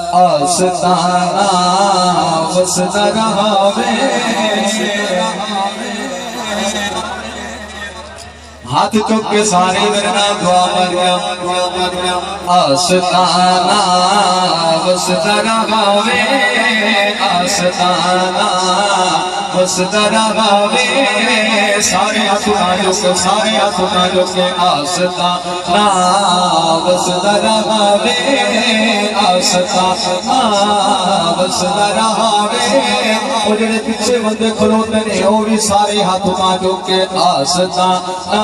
آستانہ وسط رہاوے ہاتھ چک کے سارے ورنہ دعا مریم آستانہ وسط رہاوے آستانہ وسط رہاوے سارے ہاتھوں جو کے آستانہ وسط رہاوے آستانہ وسط رہاوے اور جنہیں پیچھے بندے کھلوتے نے وہ بھی سارے ہاتھوں جو کے آستانہ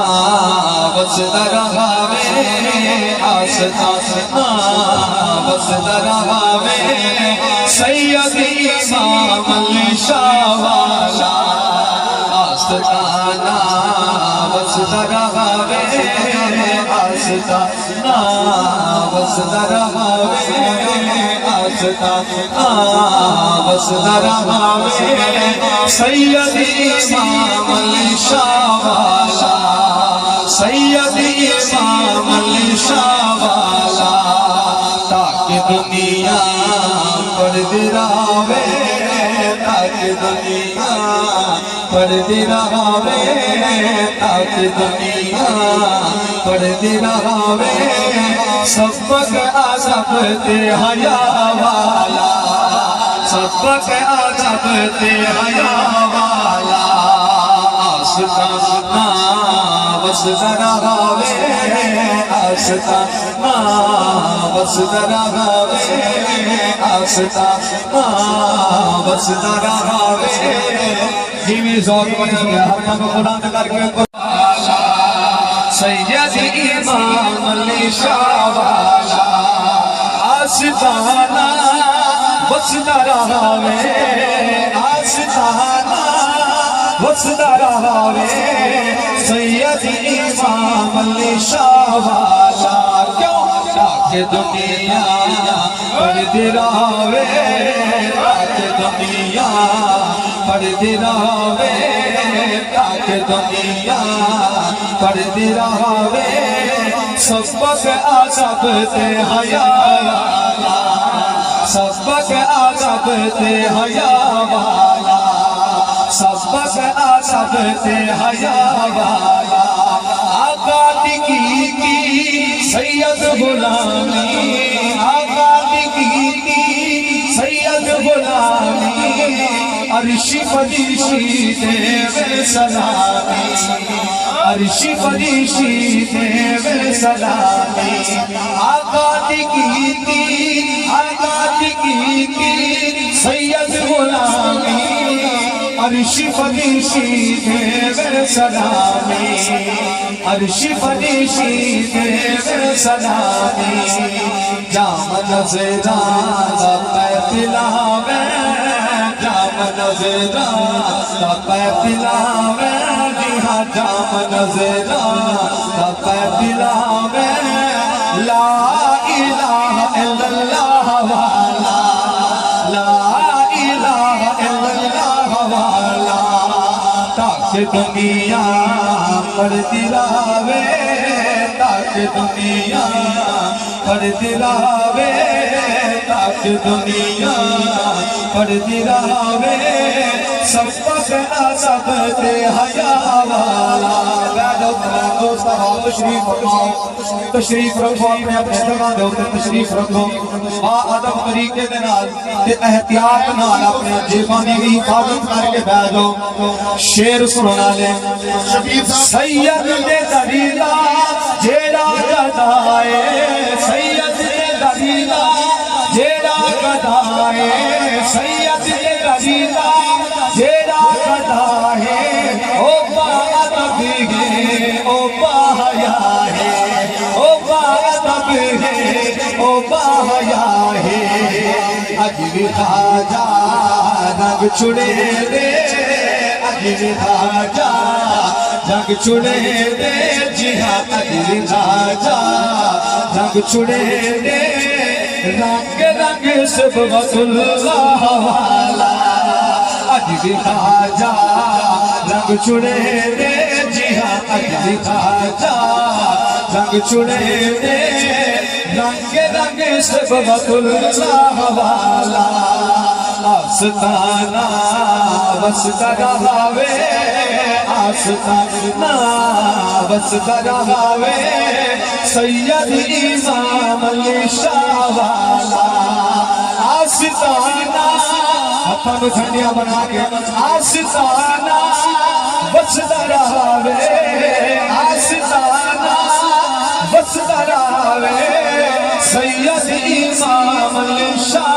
وسط رہاوے آستانہ وسط رہاوے سیدی امام علی شاہ والا آستانہ وسط رہاوے آستانہ وسط رہاوے آستانہ وسط رہاوے سیدی امام علی شاہ والا سیدی امام علی شاہ والا تاکہ دنیا پڑھتی رہے تاکہ دنیا پڑھتی رہے تاکہ دنیا پڑھتی رہے سبق ادب تے حیا والا سبق ادب تے حیا والا آستانہ وسط رہاوے آستانہ وسط رہاوے آستانہ وسط رہاوے جیویں ذوق بن گیا ہاتھوں کو بلند کر کے سیدی امام علی شاہ والا آستانہ وسط رہاوے آستانہ وسط رہاوے سیدی امام علی شاہ والا کیوں تاکہ دنیا پڑھتی رہے تاکہ دنیا پڑھتی رہے تاکہ دنیا پڑھتی رہے سبق ادب تے حیا والا سبق ادب تے حیا والا سبق ادب تے حیا والا آقا کی سید غلامی آقا کی سید غلامی عرشی فریشی دے سلامی عرشی فریشی دے سلامی آقا کی سید غلامی عرشی فریشی دے سلامی عرشی فریشی دے سلامی جام نظران پہ پلاوے جام نظران پہ پلاوے جی ہاں جام نظران پہ پلاوے لا الہ الا اللہ والا لا الہ الا اللہ والا تاکہ دنیا پڑھتی رہے تاکہ دنیا پڑھتی رہے تاکہ دنیا پڑھتی رہے سبق ادب تے حیا والا تشریف رکھو اپنے اپنے دروازے تے تشریف رکھو با ادب طریقے دے نال تے احتیاط نال اپنے جیبانی دی حفاظت کر کے بیٹھ جاؤ شعر سننا لے سید دے دلیلا جیڑا گدائے سید دے دلیلا جیڑا گدائے سید دے دلیلا جیڑا گدائے او با ادب ہے او با حیا ہے او با ادب ہے او با حیا ہے اجلی خواجہ رنگ چھڑے دے اجلی خواجہ رنگ چھڑے دے جی ہاں اجلی خواجہ رنگ چھڑے دے رنگ رنگ سبحت اللہ والا اج بھی خواجہ رنگ چڑے دے جی ہاں اج بھی خواجہ رنگ چڑے دے رنگ رنگ صبغت اللہ والا آستانہ وستا رہاوے آستانہ وستا رہاوے سید امام علی شاہ والا آستانہ ہتھاں نوں جھنڈیاں بنا کے آستانہ وستا رہاوے آستانہ وستا رہاوے سید امام علی شاہ